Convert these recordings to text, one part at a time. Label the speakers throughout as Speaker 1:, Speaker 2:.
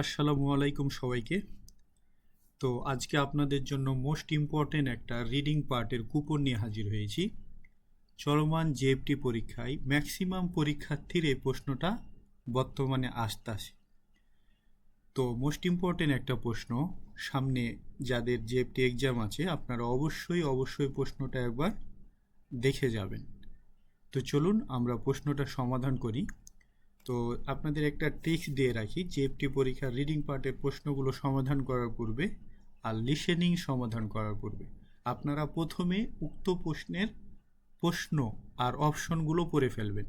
Speaker 1: আসসালামু আলাইকুম সবাইকে। তো আজকে আপনাদের জন্য মোস্ট ইম্পর্টেন্ট একটা রিডিং পার্টের কুপন নিয়ে হাজির হয়েছি। চলমান জেএফটি পরীক্ষায় ম্যাক্সিমাম পরীক্ষার্থীর এই প্রশ্নটা বর্তমানে আসতেছে। তো মোস্ট ইম্পর্টেন্ট একটা প্রশ্ন, সামনে যাদের জেএফটি এক্সাম আছে আপনারা অবশ্যই প্রশ্নটা একবার দেখে যাবেন। তো চলুন আমরা প্রশ্নটা সমাধান করি। তো আপনাদের একটা ট্রিক্স দিয়ে রাখি, জেএফটি পরীক্ষার রিডিং পার্টের প্রশ্নগুলো সমাধান করার পূর্বে আর লিসেনিং সমাধান করার পূর্বে আপনারা প্রথমে উক্ত প্রশ্নের প্রশ্ন আর অপশনগুলো পড়ে ফেলবেন।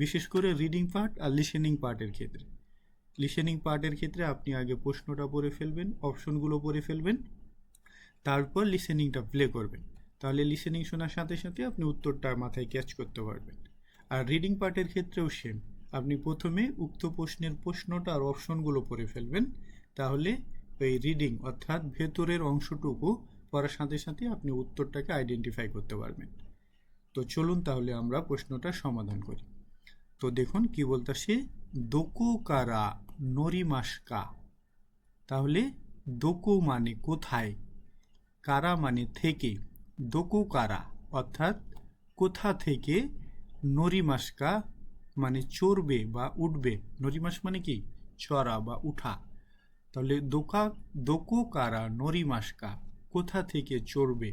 Speaker 1: বিশেষ করে রিডিং পার্ট আর লিসেনিং পার্টের ক্ষেত্রে আপনি আগে প্রশ্নটা পড়ে ফেলবেন, অপশনগুলো পড়ে ফেলবেন, তারপর লিসেনিংটা প্লে করবেন। তাহলে লিসেনিং শোনার সাথে সাথে আপনি উত্তরটা মাথায় ক্যাচ করতে পারবেন। আর রিডিং পার্টের ক্ষেত্রেও সেম, আপনি প্রথমে উক্ত প্রশ্নের প্রশ্নটা আর অপশনগুলো পড়ে ফেলবেন, তাহলে ওই রিডিং অর্থাৎ ভেতরের অংশটুকু পড়ার সাথে সাথে আপনি উত্তরটাকে আইডেন্টিফাই করতে পারবেন। তো চলুন তাহলে আমরা প্রশ্নটা সমাধান করি। তো দেখুন কি বলতেছে, দোকো কারা নরিমাস্কা। তাহলে দোকো মানে কোথায়, কারা মানে থেকে, দোকো কারা অর্থাৎ কোথা থেকে, নরিমাস্কা মানে চড়বে বা উঠবে, নরিমাস মানে কি চড়া বা উঠা। তাহলে দোকো কারা নরিমাস্কা কোথা থেকে চড়বে,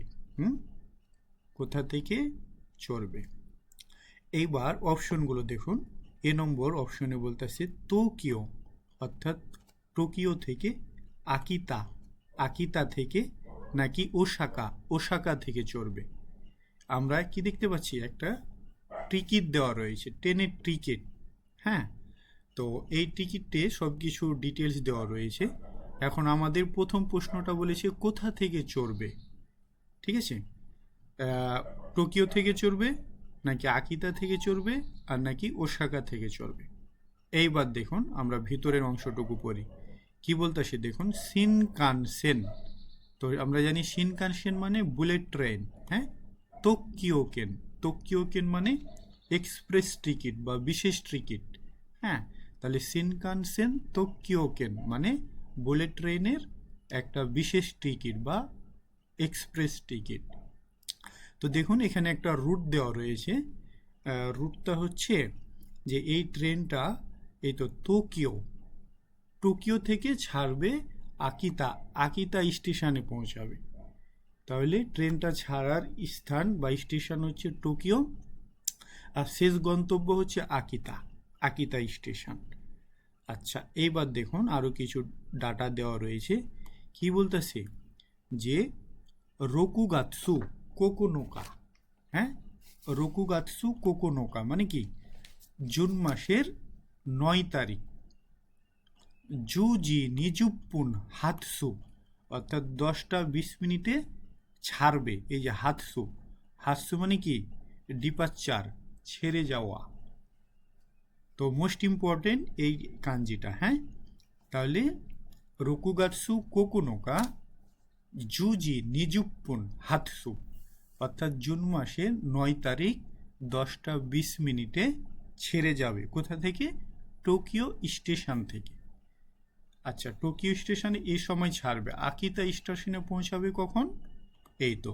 Speaker 1: কোথা থেকে চড়বে। এইবার অপশনগুলো দেখুন। এ নম্বর অপশনে বলতেছে টোকিও অর্থাৎ টোকিও থেকে, আকিতা আকিতা থেকে, নাকি ওসাকা থেকে চড়বে। আমরা কি দেখতে পাচ্ছি, একটা টিকিট দেওয়া রয়েছে, ট্রেনের টিকিট। হ্যাঁ, তো এই টিকিটে সব কিছু ডিটেলস দেওয়া রয়েছে। এখন আমাদের প্রথম প্রশ্নটা বলেছে কোথা থেকে চড়বে। ঠিক আছে, টোকিও থেকে চড়বে, নাকি আকিতা থেকে চড়বে, আর নাকি ওসাকা থেকে চড়বে। এইবার দেখুন আমরা ভিতরের অংশটুকু পড়ি। কি বলতেছে দেখুন, শিনকানসেন। তো আমরা জানি শিনকানসেন মানে বুলেট ট্রেন। হ্যাঁ, তোকিওকেন মানে এক্সপ্রেস টিকিট বা বিশেষ টিকিট। হ্যাঁ, তাহলে শিনকানসেন তোকিওকেন মানে বুলেট ট্রেনের একটা বিশেষ টিকিট বা এক্সপ্রেস টিকিট। তো দেখুন এখানে একটা রুট দেওয়া রয়েছে। রুটটা হচ্ছে যে এই ট্রেনটা এই তো টোকিও থেকে ছাড়বে আকিতা স্টেশনে পৌঁছাবে। তাহলে ট্রেনটা ছাড়ার স্থান বা স্টেশন হচ্ছে টোকিও, আর শেষ গন্তব্য হচ্ছে আকিতা স্টেশন। আচ্ছা, এইবার দেখুন আরও কিছু ডাটা দেওয়া রয়েছে। কি বলতেছে যে রোকুগাতসু কোকোনোকা। হ্যাঁ, রোকুগাতসু কোকোনোকা মানে কি জুন মাসের 9 তারিখ। জুজি নিজুপ্পুন হাতসু অর্থাৎ 10:20 ছাড়বে। এই যে হাতসু মানে কি ডিপারচার, ছেড়ে যাওয়া। তো মোস্ট ইম্পর্টেন্ট এই কাঞ্জিটা। হ্যাঁ, তাহলে রোকুগাতসু কোকোনোকা জুজি নিজুপ্পুন হাতসু অর্থাৎ জুন মাসের 9 তারিখ 10:20 ছেড়ে যাবে। কোথা থেকে? টোকিও স্টেশন থেকে। আচ্ছা, টোকিও স্টেশনে এই সময় ছাড়বে। আকিতা স্টেশনে পৌঁছাবে কখন? এই তো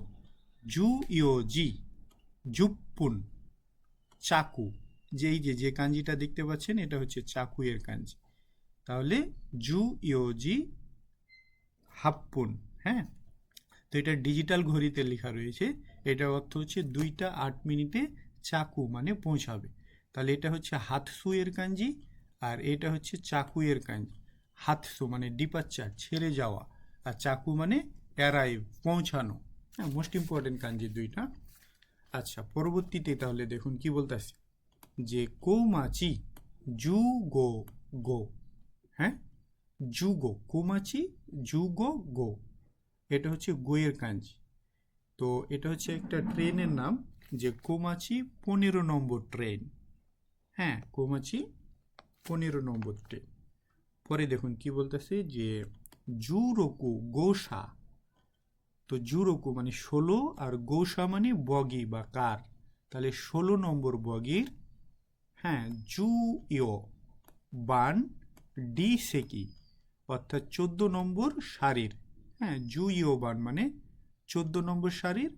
Speaker 1: জুপ্পুন চাকু, যে কাঞ্জিটা দেখতে পাচ্ছেন এটা হচ্ছে চাকুয়ের কাঞ্জি। তাহলে হাপ্পুন। হ্যাঁ, তো এটা ডিজিটাল ঘড়িতে লেখা রয়েছে। এটার অর্থ হচ্ছে 2:08 চাকু মানে পৌঁছাবে। তাহলে এটা হচ্ছে হাতসু এর কাঞ্জি, আর এটা হচ্ছে চাকুয়ের কাঞ্জি। হাতসু মানে ডিপারচার, ছেড়ে যাওয়া, আর চাকু মানে অ্যারাইভ, পৌঁছানো। হ্যাঁ, মোস্ট ইম্পর্টেন্ট কাঞ্জি দুইটা। আচ্ছা, পরবর্তীতে তাহলে দেখুন কি বলতেছে যে কৌমাচি গো। হ্যাঁ, কৌমাচি গো, এটা হচ্ছে গোয়ের কাঞ্জি। তো এটা হচ্ছে একটা ট্রেনের নাম, যে কোমাচি 15 নম্বর ট্রেন। হ্যাঁ, কোমাচি 15 নম্বর ট্রেন। পরে দেখুন কি বলতেছে যে জুরোকু গোসা। তো জুরোকু মানে 16, আর গোসা মানে বগি বা কার। তাহলে 16 নম্বর বগির, হ্যাঁ, জুইও বান ডি সেকি অর্থাৎ 14 নম্বর সারির, হ্যাঁ, জু ইয়োবান মানে 14 নম্বর সারির,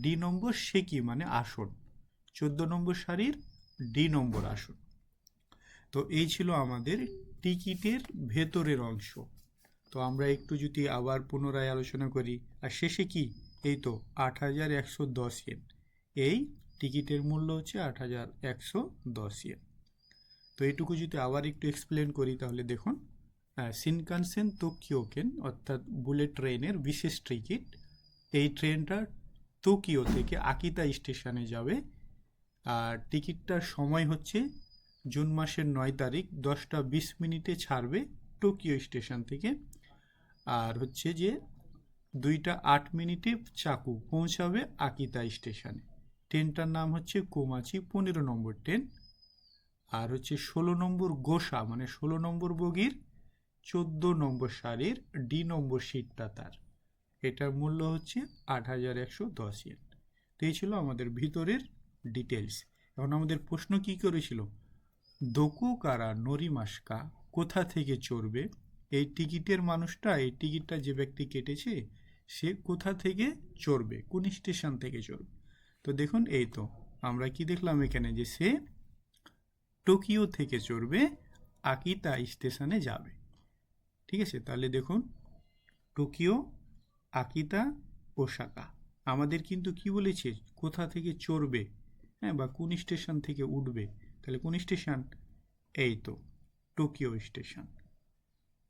Speaker 1: ডি নম্বর শেকি মানে আসন, 14 নম্বর সারির ডি নম্বর আসন। তো এই ছিল আমাদের টিকিটের ভেতরের অংশ। তো আমরা একটু যদি আবার পুনরায় আলোচনা করি, আর শেষে কি, এই তো 8,110 ইয়েন, এই টিকিটের মূল্য হচ্ছে 8,110 ইয়েন। তো এইটুকু যদি আবার একটু এক্সপ্লেন করি তাহলে দেখুন, শিনকানসেন টোকিওকেন অর্থাৎ বুলেট ট্রেনের বিশেষ টিকিট, এই ট্রেনটা টোকিও থেকে আকিতা স্টেশনে যাবে, আর টিকিটটার সময় হচ্ছে জুন মাসের 9 তারিখ 10টা 20 মিনিটে ছাড়বে টোকিও স্টেশন থেকে, আর হচ্ছে যে 2টা 8 মিনিটে চাকু পৌঁছাবে আকিতা স্টেশনে। ট্রেনটার নাম হচ্ছে কোমাচি 15 নম্বর ট্রেন, আর হচ্ছে 16 নম্বর গোসা মানে 16 নম্বর বগির 14 নম্বর সারির ডি নম্বর সিটটা তার, এটার মূল্য হচ্ছে 8,110 ইয়েন। তো এই ছিল আমাদের ভিতরের ডিটেলস। এখন আমাদের প্রশ্ন কি করেছিল, দোকো কারা নরিমাস্কা, কোথা থেকে চড়বে, এই টিকিটের মানুষটা, এই টিকিটটা যে ব্যক্তি কেটেছে সে কোথা থেকে চড়বে, কোন স্টেশন থেকে চড়বে। তো দেখুন এই তো আমরা কি দেখলাম এখানে, যে সে টোকিও থেকে চড়বে, আকিতা স্টেশনে যাবে। ঠিক আছে, তাহলে দেখুন টোকিও, আকিতা, ওসাকা। আমাদের কিন্তু কি বলেছে, কোথা থেকে চড়বে, হ্যাঁ, বা কোন স্টেশন থেকে উঠবে। তাহলে কোন স্টেশন, এই তো টোকিও স্টেশন।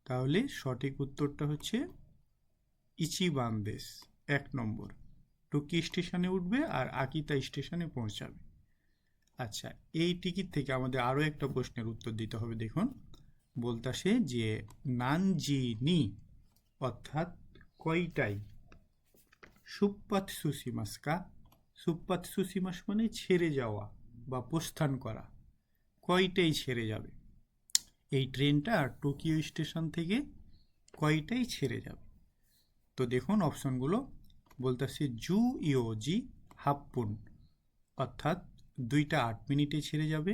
Speaker 1: তাহলে সঠিক উত্তরটা হচ্ছে ইচিবান দেশ, 1 নম্বর, টোকিও স্টেশনে উঠবে আর আকিতা স্টেশনে পৌঁছাবে। আচ্ছা, এই টিকিট থেকে আমাদের আরও একটা প্রশ্নের উত্তর দিতে হবে। দেখুন বলতাছে যে নানজিনি অর্থাৎ কয়টাই সুপ্পাতসুসিমাস্কা, সুপ্পাতসুসিমাস মানে ছেড়ে যাওয়া বা প্রস্থান করা, কয়টাই ছেড়ে যাবে, এই ট্রেনটা টোকিও স্টেশন থেকে কয়টাই ছেড়ে যাবে। তো দেখুন অপশনগুলো বলতেছে জু ইয়োজি হাপ্পুন অর্থাৎ 2টা 8 মিনিটে ছেড়ে যাবে,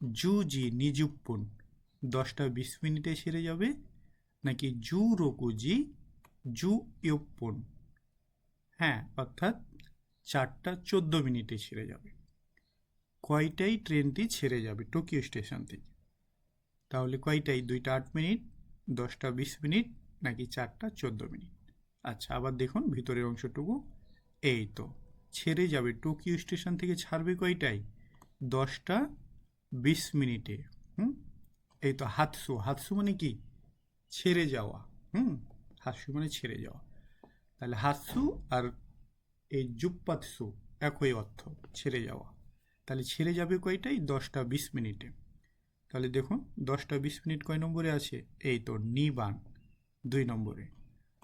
Speaker 1: জু জি নিজুপ্পুন 10টা 20 মিনিটে ছেড়ে যাবে, নাকি জু রোকুজি জু ইয়োপ্পুন, হ্যাঁ, অর্থাৎ 4টা 14 মিনিটে ছেড়ে যাবে। কয়টাই ট্রেনটি ছেড়ে যাবে টোকিও স্টেশন থেকে, তাহলে কয়টাই, 2টা 8 মিনিট, 10টা 20 মিনিট, নাকি 4টা 14 মিনিট। আচ্ছা, আবার দেখুন ভিতরের অংশটুকু, এই তো ছেড়ে যাবে টোকিও স্টেশন থেকে ছাড়বে কয়টাই, 10টা 20 মিনিটে। এই তো হাতসু, হাতসু মানে কি, ছেড়ে যাওয়া, হাতসু মানে ছেড়ে যাওয়া। তাহলে হাতসু আর এই জুপ্পাতসু একই অর্থ, ছেড়ে যাওয়া। তাহলে ছেড়ে যাবে কয়টাই, 10টা 20 মিনিটে। তাহলে দেখুন 10টা 20 মিনিট কয় নম্বরে আছে, এই তো নিবান 2 নম্বরে।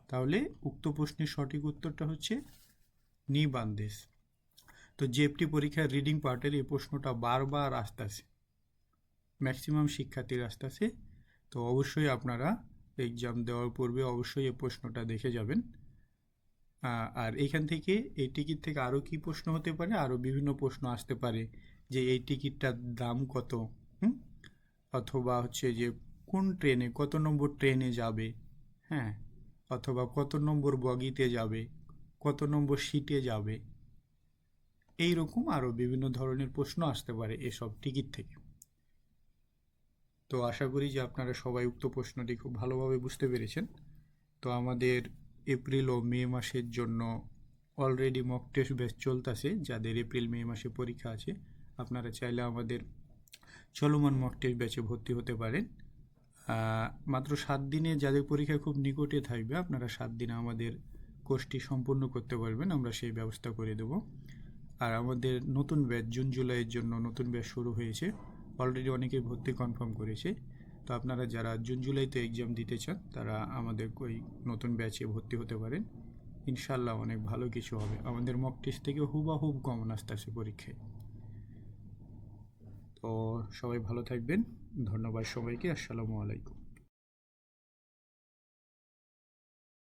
Speaker 1: তাহলে উক্ত প্রশ্নের সঠিক উত্তরটা হচ্ছে নিবান দেশ। তো জেএফটি পরীক্ষার রিডিং পার্টের এই প্রশ্নটা বারবার আসতেছে, ম্যাক্সিমাম শিক্ষার্থীর আসতেছে। তো অবশ্যই আপনারা এক্সাম দেওয়ার পূর্বে অবশ্যই এই প্রশ্নটা দেখে যাবেন। আর এইখান থেকে এই টিকিট থেকে আরও কি প্রশ্ন হতে পারে, আরও বিভিন্ন প্রশ্ন আসতে পারে, যে এই টিকিটটার দাম কত, অথবা হচ্ছে যে কোন ট্রেনে, কত নম্বর ট্রেনে যাবে, হ্যাঁ, অথবা কত নম্বর বগিতে যাবে, কত নম্বর সিটে যাবে, এই রকম আরও বিভিন্ন ধরনের প্রশ্ন আসতে পারে এসব টিকিট থেকে। তো আশা করি যে আপনারা সবাই উক্ত প্রশ্নটি খুব ভালোভাবে বুঝতে পেরেছেন। তো আমাদের এপ্রিল ও মে মাসের জন্য অলরেডি মক টেস্ট ব্যাচ চলতেছে, যাদের এপ্রিল মে মাসে পরীক্ষা আছে আপনারা চাইলে আমাদের চলমান মক টেস্ট ব্যাচে ভর্তি হতে পারেন। মাত্র 7 দিনে, যাদের পরীক্ষা খুব নিকটে থাকবে আপনারা 7 দিনে আমাদের কোর্সটি সম্পূর্ণ করতে পারবেন, আমরা সেই ব্যবস্থা করে দেব। আর আমাদের নতুন ব্যাচ জুন জুলাইয়ের জন্য নতুন ব্যাচ শুরু হয়েছে, অলরেডি অনেকেই ভর্তি কনফার্ম করেছে। তো আপনারা যারা জুন জুলাইতে এক্সাম দিতে চান তারা আমাদের ওই নতুন ব্যাচে ভর্তি হতে পারেন, ইনশাল্লাহ অনেক ভালো কিছু হবে। আমাদের মক টেস্ট থেকে হুবাহুব কমন আসতেছে পরীক্ষায়। তো সবাই ভালো থাকবেন, ধন্যবাদ সবাইকে, আসসালামু আলাইকুম।